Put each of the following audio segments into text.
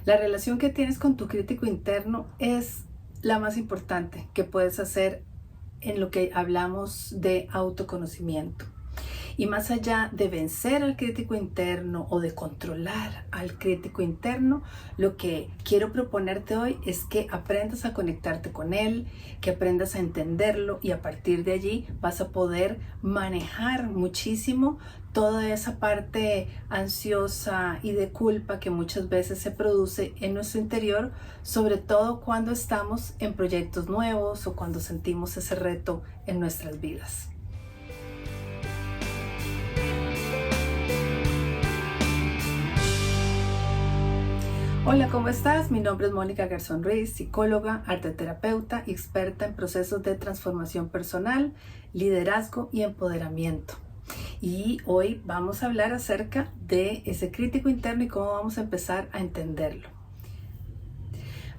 La relación que tienes con tu crítico interno es la más importante que puedes hacer en lo que hablamos de autoconocimiento. Y más allá de vencer al crítico interno o de controlar al crítico interno, lo que quiero proponerte hoy es que aprendas a conectarte con él, que aprendas a entenderlo y a partir de allí vas a poder manejar muchísimo toda esa parte ansiosa y de culpa que muchas veces se produce en nuestro interior, sobre todo cuando estamos en proyectos nuevos o cuando sentimos ese reto en nuestras vidas. Hola, ¿cómo estás? Mi nombre es Mónica Garzón Ruiz, psicóloga, arteterapeuta y experta en procesos de transformación personal, liderazgo y empoderamiento. Y hoy vamos a hablar acerca de ese crítico interno y cómo vamos a empezar a entenderlo.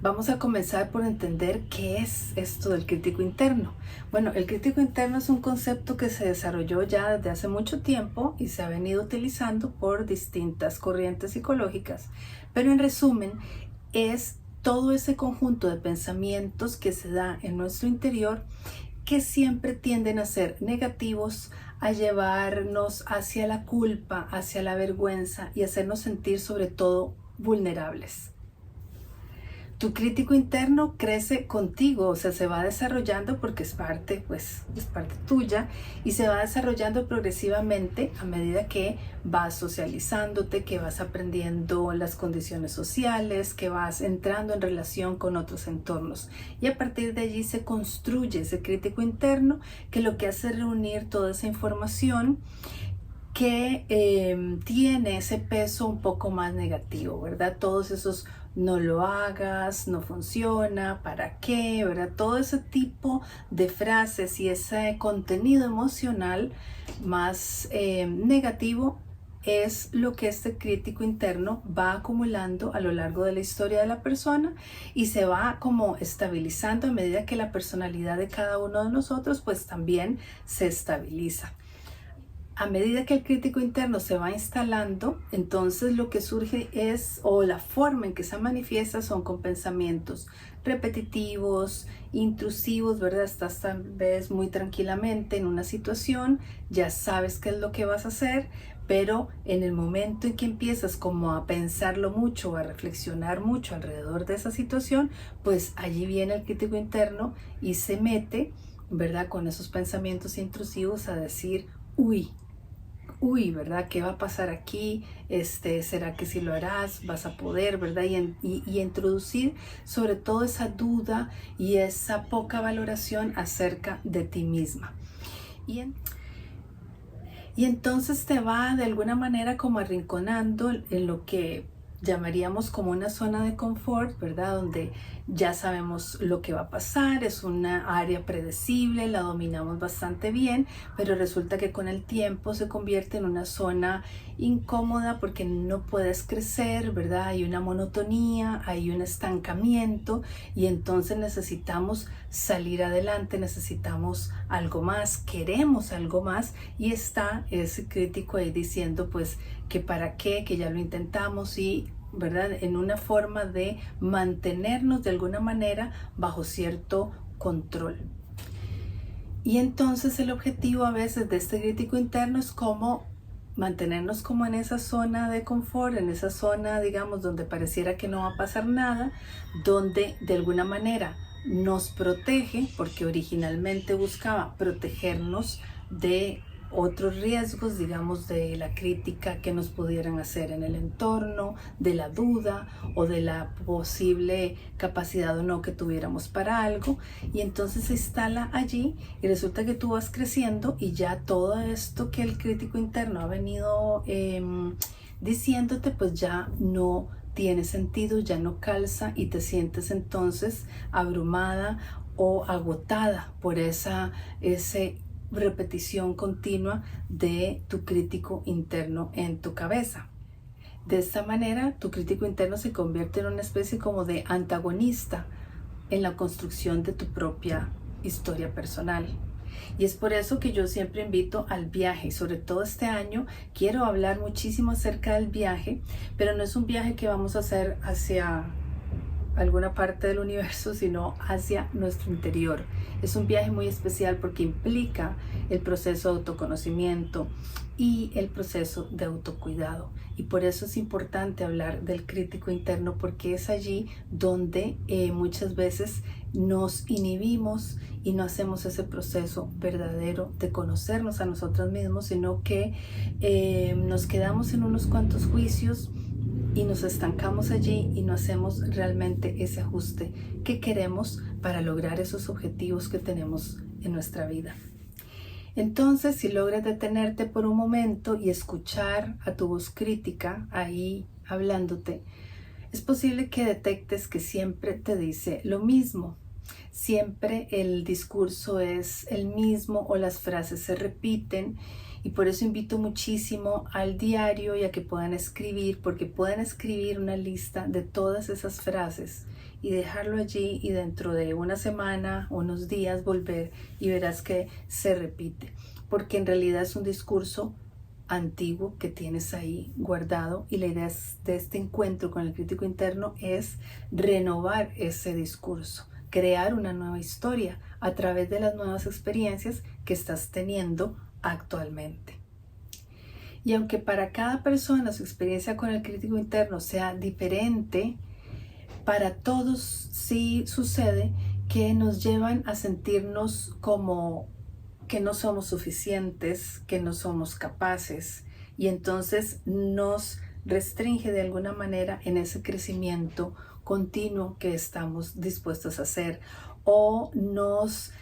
Vamos a comenzar por entender qué es esto del crítico interno. Bueno, el crítico interno es un concepto que se desarrolló ya desde hace mucho tiempo y se ha venido utilizando por distintas corrientes psicológicas, pero en resumen es todo ese conjunto de pensamientos que se da en nuestro interior que siempre tienden a ser negativos, a llevarnos hacia la culpa, hacia la vergüenza y hacernos sentir sobre todo vulnerables. Tu crítico interno crece contigo, o sea, se va desarrollando porque es parte tuya y se va desarrollando progresivamente a medida que vas socializándote, que vas aprendiendo las condiciones sociales, que vas entrando en relación con otros entornos. Y a partir de allí se construye ese crítico interno que lo que hace es reunir toda esa información que tiene ese peso un poco más negativo, ¿verdad? Todos esos no lo hagas, no funciona, ¿para qué? ¿Verdad? Todo ese tipo de frases y ese contenido emocional más negativo es lo que este crítico interno va acumulando a lo largo de la historia de la persona y se va como estabilizando a medida que la personalidad de cada uno de nosotros pues también se estabiliza. A medida que el crítico interno se va instalando, entonces lo que surge es, o la forma en que se manifiesta son con pensamientos repetitivos, intrusivos, ¿verdad? Estás tal vez muy tranquilamente en una situación, ya sabes qué es lo que vas a hacer, pero en el momento en que empiezas como a pensarlo mucho, a reflexionar mucho alrededor de esa situación, pues allí viene el crítico interno y se mete, ¿verdad? Con esos pensamientos intrusivos a decir, uy, ¿verdad? ¿Qué va a pasar aquí? ¿Será que si lo harás vas a poder, ¿verdad? Y introducir sobre todo esa duda y esa poca valoración acerca de ti misma. Y entonces te va de alguna manera como arrinconando en lo que llamaríamos como una zona de confort, ¿verdad? Donde ya sabemos lo que va a pasar, es una área predecible, la dominamos bastante bien, pero resulta que con el tiempo se convierte en una zona incómoda porque no puedes crecer, ¿verdad? Hay una monotonía, hay un estancamiento y entonces necesitamos salir adelante, necesitamos algo más, queremos algo más y está ese crítico ahí diciendo pues que para qué, que ya lo intentamos y ¿verdad? En una forma de mantenernos de alguna manera bajo cierto control. Y entonces el objetivo a veces de este crítico interno es como mantenernos como en esa zona de confort, en esa zona, digamos, donde pareciera que no va a pasar nada, donde de alguna manera nos protege, porque originalmente buscaba protegernos de otros riesgos, digamos, de la crítica que nos pudieran hacer en el entorno, de la duda o de la posible capacidad o no que tuviéramos para algo. Y entonces se instala allí y resulta que tú vas creciendo y ya todo esto que el crítico interno ha venido diciéndote, pues ya no tiene sentido, ya no calza y te sientes entonces abrumada o agotada por ese repetición continua de tu crítico interno en tu cabeza. De esta manera, tu crítico interno se convierte en una especie como de antagonista en la construcción de tu propia historia personal. Y es por eso que yo siempre invito al viaje. Sobre todo este año quiero hablar muchísimo acerca del viaje, pero no es un viaje que vamos a hacer hacia alguna parte del universo, sino hacia nuestro interior. Es un viaje muy especial porque implica el proceso de autoconocimiento y el proceso de autocuidado. Y por eso es importante hablar del crítico interno, porque es allí donde muchas veces nos inhibimos y no hacemos ese proceso verdadero de conocernos a nosotros mismos, sino que nos quedamos en unos cuantos juicios y nos estancamos allí y no hacemos realmente ese ajuste que queremos para lograr esos objetivos que tenemos en nuestra vida. Entonces, si logras detenerte por un momento y escuchar a tu voz crítica ahí hablándote, es posible que detectes que siempre te dice lo mismo. Siempre el discurso es el mismo o las frases se repiten, y por eso invito muchísimo al diario y a que puedan escribir, porque pueden escribir una lista de todas esas frases y dejarlo allí, y dentro de una semana, unos días, volver y verás que se repite, porque en realidad es un discurso antiguo que tienes ahí guardado, y la idea de este encuentro con el crítico interno es renovar ese discurso, crear una nueva historia a través de las nuevas experiencias que estás teniendo actualmente. Y aunque para cada persona su experiencia con el crítico interno sea diferente, para todos sí sucede que nos llevan a sentirnos como que no somos suficientes, que no somos capaces, y entonces nos restringe de alguna manera en ese crecimiento continuo que estamos dispuestos a hacer, o nos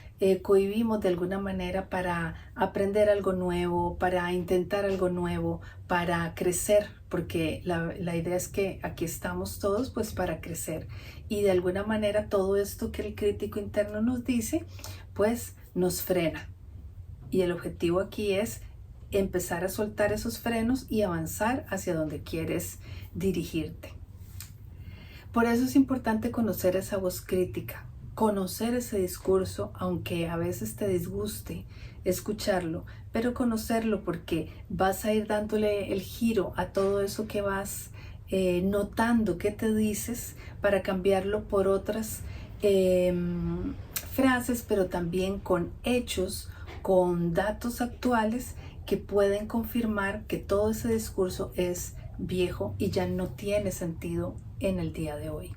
cohibimos de alguna manera para aprender algo nuevo, para intentar algo nuevo, para crecer, porque la idea es que aquí estamos todos pues para crecer, y de alguna manera todo esto que el crítico interno nos dice pues nos frena, y el objetivo aquí es empezar a soltar esos frenos y avanzar hacia donde quieres dirigirte. Por eso es importante conocer esa voz crítica, conocer ese discurso, aunque a veces te disguste escucharlo, pero conocerlo, porque vas a ir dándole el giro a todo eso que vas notando que te dices, para cambiarlo por otras frases, pero también con hechos, con datos actuales que pueden confirmar que todo ese discurso es viejo y ya no tiene sentido en el día de hoy.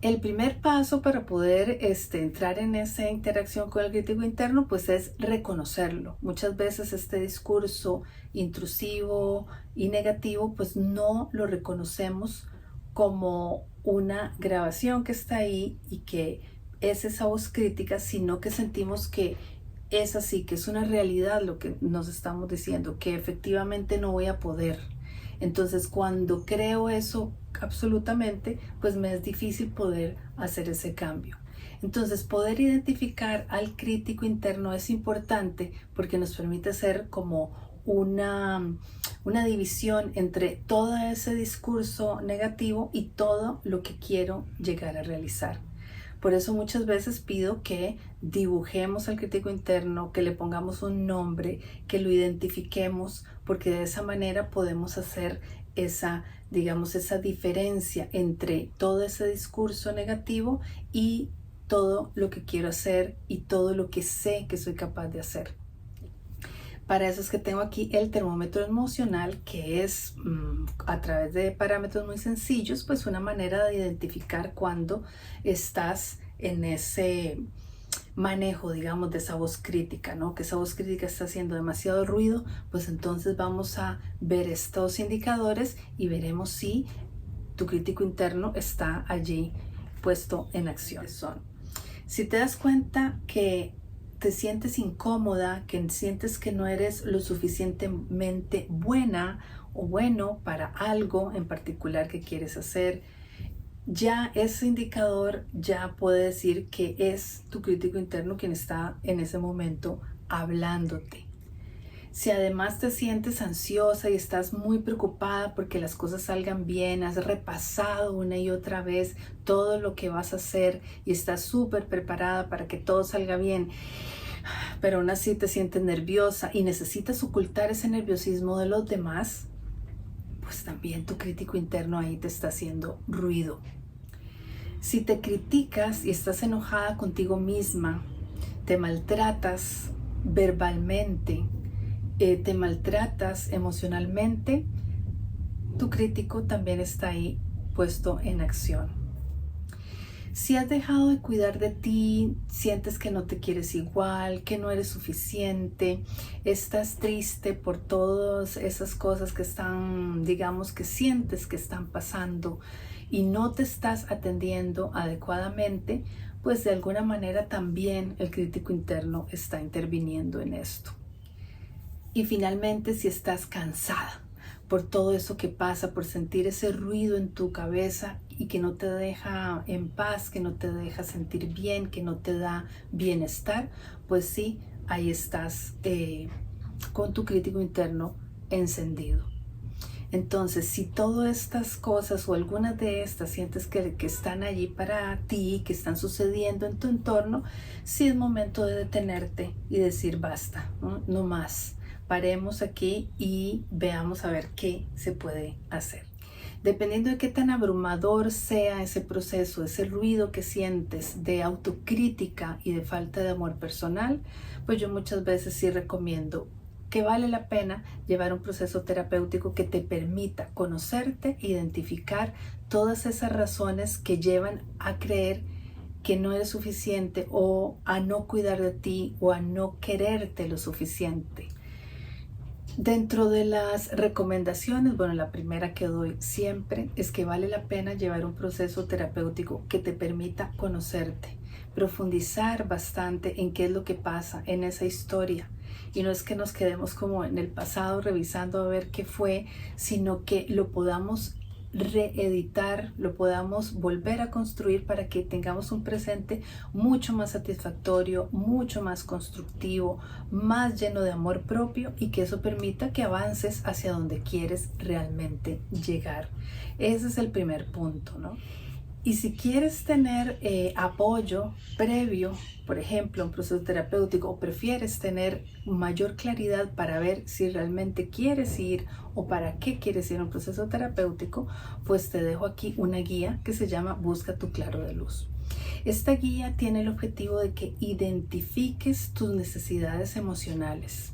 El primer paso para poder entrar en esa interacción con el crítico interno pues es reconocerlo. Muchas veces este discurso intrusivo y negativo pues no lo reconocemos como una grabación que está ahí y que es esa voz crítica, sino que sentimos que es así, que es una realidad lo que nos estamos diciendo, que efectivamente no voy a poder. Entonces cuando creo eso absolutamente, pues me es difícil poder hacer ese cambio. Entonces poder identificar al crítico interno es importante, porque nos permite hacer como una división entre todo ese discurso negativo y todo lo que quiero llegar a realizar. Por eso muchas veces pido que dibujemos al crítico interno, que le pongamos un nombre, que lo identifiquemos, porque de esa manera podemos hacer esa diferencia entre todo ese discurso negativo y todo lo que quiero hacer y todo lo que sé que soy capaz de hacer. Para eso es que tengo aquí el termómetro emocional, que es a través de parámetros muy sencillos, pues una manera de identificar cuando estás en ese manejo, digamos, de esa voz crítica, ¿no? Que esa voz crítica está haciendo demasiado ruido, pues entonces vamos a ver estos indicadores y veremos si tu crítico interno está allí puesto en acción. Si te das cuenta que te sientes incómoda, que sientes que no eres lo suficientemente buena o bueno para algo en particular que quieres hacer, ya ese indicador ya puede decir que es tu crítico interno quien está en ese momento hablándote. Si además te sientes ansiosa y estás muy preocupada porque las cosas salgan bien, has repasado una y otra vez todo lo que vas a hacer y estás súper preparada para que todo salga bien, pero aún así te sientes nerviosa y necesitas ocultar ese nerviosismo de los demás, pues también tu crítico interno ahí te está haciendo ruido. Si te criticas y estás enojada contigo misma, te maltratas verbalmente, te maltratas emocionalmente, tu crítico también está ahí puesto en acción. Si has dejado de cuidar de ti, sientes que no te quieres igual, que no eres suficiente, estás triste por todas esas cosas que están, digamos, que sientes que están pasando y no te estás atendiendo adecuadamente, pues de alguna manera también el crítico interno está interviniendo en esto. Y finalmente, si estás cansada por todo eso que pasa, por sentir ese ruido en tu cabeza y que no te deja en paz, que no te deja sentir bien, que no te da bienestar, pues sí, ahí estás con tu crítico interno encendido. Entonces, si todas estas cosas o algunas de estas sientes que están allí para ti, que están sucediendo en tu entorno, sí es momento de detenerte y decir basta, no más. Paremos aquí y veamos a ver qué se puede hacer. Dependiendo de qué tan abrumador sea ese proceso, ese ruido que sientes de autocrítica y de falta de amor personal, pues yo muchas veces sí recomiendo que vale la pena llevar un proceso terapéutico que te permita conocerte, identificar todas esas razones que llevan a creer que no eres suficiente o a no cuidar de ti o a no quererte lo suficiente. Dentro de las recomendaciones, bueno, la primera que doy siempre es que vale la pena llevar un proceso terapéutico que te permita conocerte, profundizar bastante en qué es lo que pasa en esa historia. Y no es que nos quedemos como en el pasado revisando a ver qué fue, sino que lo podamos reeditar, lo podamos volver a construir para que tengamos un presente mucho más satisfactorio, mucho más constructivo, más lleno de amor propio y que eso permita que avances hacia donde quieres realmente llegar. Ese es el primer punto, ¿no? Y si quieres tener apoyo previo, por ejemplo, un proceso terapéutico, o prefieres tener mayor claridad para ver si realmente quieres ir o para qué quieres ir a un proceso terapéutico, pues te dejo aquí una guía que se llama Busca tu claro de luz. Esta guía tiene el objetivo de que identifiques tus necesidades emocionales,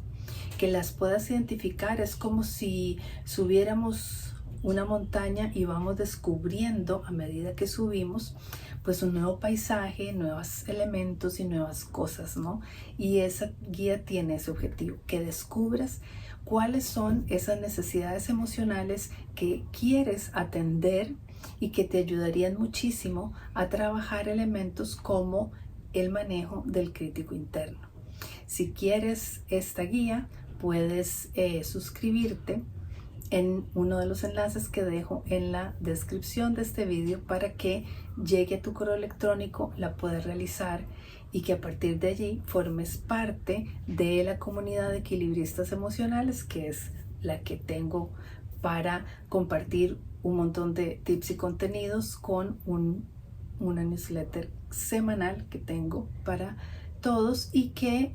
que las puedas identificar. Es como si subiéramos una montaña y vamos descubriendo a medida que subimos pues un nuevo paisaje, nuevos elementos y nuevas cosas, ¿no? Y esa guía tiene ese objetivo, que descubras cuáles son esas necesidades emocionales que quieres atender y que te ayudarían muchísimo a trabajar elementos como el manejo del crítico interno. Si quieres esta guía, puedes suscribirte en uno de los enlaces que dejo en la descripción de este vídeo para que llegue a tu correo electrónico, la puedas realizar y que a partir de allí formes parte de la comunidad de equilibristas emocionales, que es la que tengo para compartir un montón de tips y contenidos con una newsletter semanal que tengo para todos y que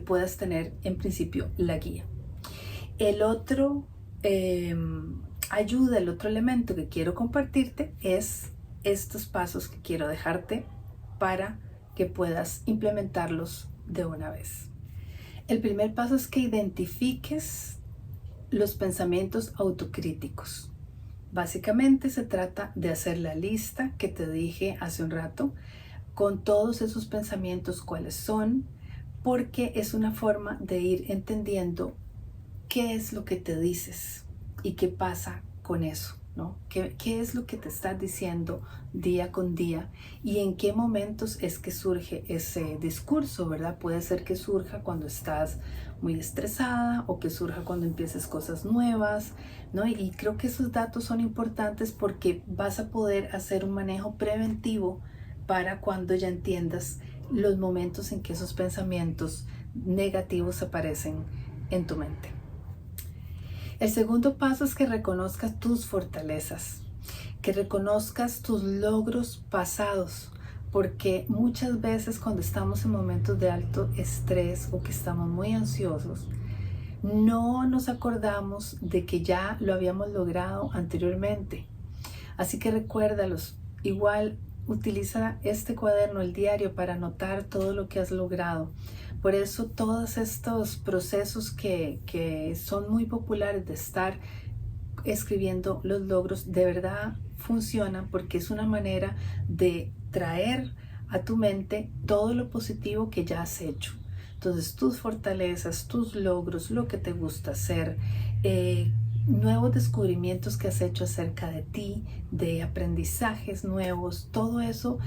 puedas tener en principio la guía. El otro ayuda, el otro elemento que quiero compartirte es estos pasos que quiero dejarte para que puedas implementarlos de una vez. El primer paso es que identifiques los pensamientos autocríticos. Básicamente se trata de hacer la lista que te dije hace un rato con todos esos pensamientos, cuáles son, porque es una forma de ir entendiendo qué es lo que te dices y qué pasa con eso, ¿no? ¿Qué es lo que te estás diciendo día con día y en qué momentos es que surge ese discurso, ¿verdad? Puede ser que surja cuando estás muy estresada o que surja cuando empieces cosas nuevas, ¿no? Y creo que esos datos son importantes porque vas a poder hacer un manejo preventivo para cuando ya entiendas los momentos en que esos pensamientos negativos aparecen en tu mente. El segundo paso es que reconozcas tus fortalezas, que reconozcas tus logros pasados, porque muchas veces cuando estamos en momentos de alto estrés o que estamos muy ansiosos, no nos acordamos de que ya lo habíamos logrado anteriormente. Así que recuérdalos. Igual utiliza este cuaderno, el diario, para anotar todo lo que has logrado. Por eso todos estos procesos que son muy populares de estar escribiendo los logros de verdad funcionan, porque es una manera de traer a tu mente todo lo positivo que ya has hecho. Entonces tus fortalezas, tus logros, lo que te gusta hacer, nuevos descubrimientos que has hecho acerca de ti, de aprendizajes nuevos, todo eso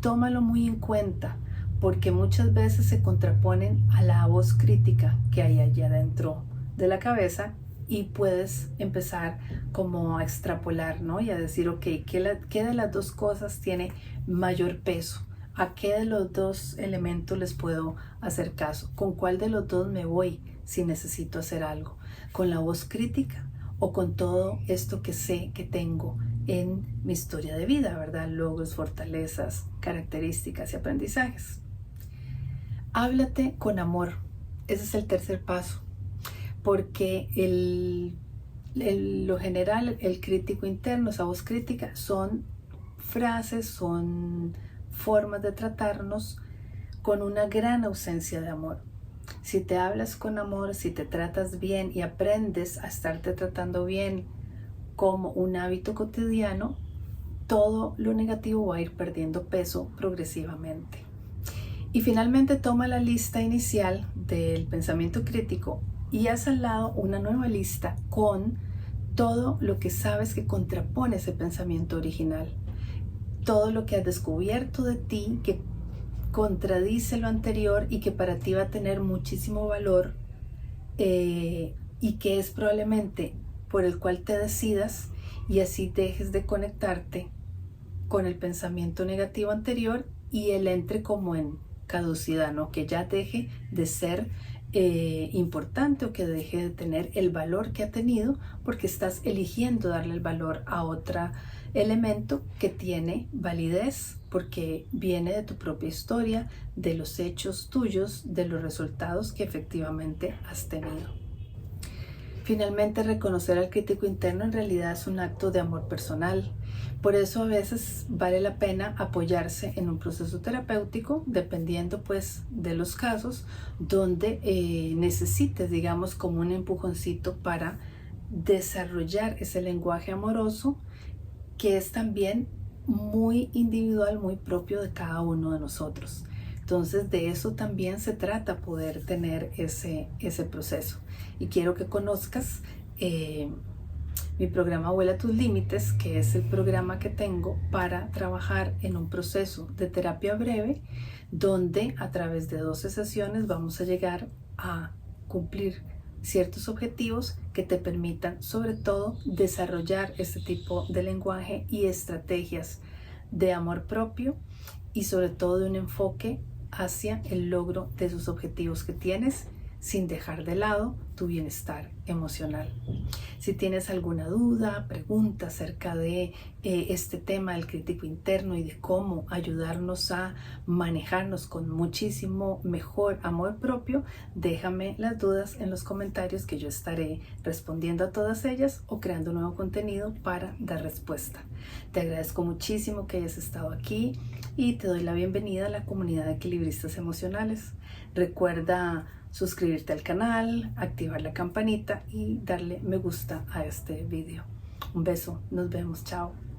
tómalo muy en cuenta, porque muchas veces se contraponen a la voz crítica que hay allá dentro de la cabeza, y puedes empezar como a extrapolar, ¿no? Y a decir, ok, ¿qué de las dos cosas tiene mayor peso? ¿A qué de los dos elementos les puedo hacer caso? ¿Con cuál de los dos me voy si necesito hacer algo? ¿Con la voz crítica o con todo esto que sé que tengo en mi historia de vida, ¿verdad? Logros, fortalezas, características y aprendizajes. Háblate con amor. Ese es el tercer paso, porque lo general, el crítico interno, esa voz crítica, son frases, son formas de tratarnos con una gran ausencia de amor. Si te hablas con amor, si te tratas bien y aprendes a estarte tratando bien como un hábito cotidiano, todo lo negativo va a ir perdiendo peso progresivamente. Y finalmente toma la lista inicial del pensamiento crítico y haz al lado una nueva lista con todo lo que sabes que contrapone ese pensamiento original. Todo lo que has descubierto de ti que contradice lo anterior y que para ti va a tener muchísimo valor, y que es probablemente por el cual te decidas y así dejes de conectarte con el pensamiento negativo anterior y él entre como en caducidad, ¿no? Que ya deje de ser importante, o que deje de tener el valor que ha tenido, porque estás eligiendo darle el valor a otro elemento que tiene validez, porque viene de tu propia historia, de los hechos tuyos, de los resultados que efectivamente has tenido. Finalmente, reconocer al crítico interno en realidad es un acto de amor personal. Por eso a veces vale la pena apoyarse en un proceso terapéutico, dependiendo pues de los casos, donde necesites, digamos, como un empujoncito para desarrollar ese lenguaje amoroso, que es también muy individual, muy propio de cada uno de nosotros. Entonces de eso también se trata, poder tener ese proceso. Y quiero que conozcas mi programa Vuela tus Límites, que es el programa que tengo para trabajar en un proceso de terapia breve, donde a través de 12 sesiones vamos a llegar a cumplir ciertos objetivos que te permitan sobre todo desarrollar este tipo de lenguaje y estrategias de amor propio, y sobre todo de un enfoque hacia el logro de esos objetivos que tienes, sin dejar de lado tu bienestar emocional. Si tienes alguna duda, pregunta acerca de este tema del crítico interno y de cómo ayudarnos a manejarnos con muchísimo mejor amor propio, déjame las dudas en los comentarios, que yo estaré respondiendo a todas ellas o creando nuevo contenido para dar respuesta. Te agradezco muchísimo que hayas estado aquí y te doy la bienvenida a la comunidad de equilibristas emocionales. Recuerda suscribirte al canal, activar la campanita y darle me gusta a este video. Un beso, nos vemos, chao.